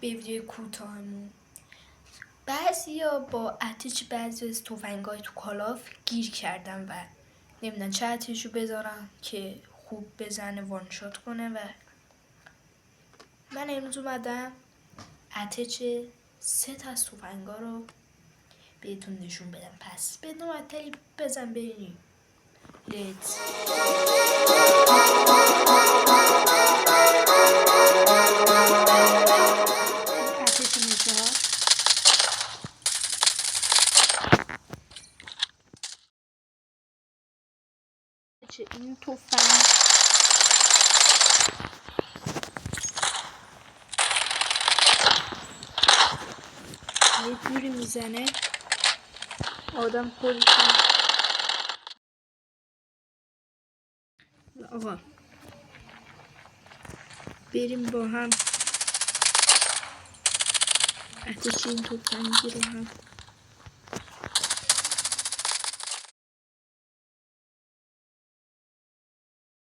به ویدیو کوتاهمون. بعضیا با اتش بعضی از تفنگای تو کالاف گیر کردن و نمیدونن چه اتشو بذارن که خوب بزنه وانشات کنه و من امروز اومدم اتش 3 تا از تفنگا رو بهتون نشون بدم. پس بدون معطلی بزن بریم. لیتس این تفنگ یه جوری میزنه آدم خودشون. آقا بریم با هم اتش این تفنگی رو هم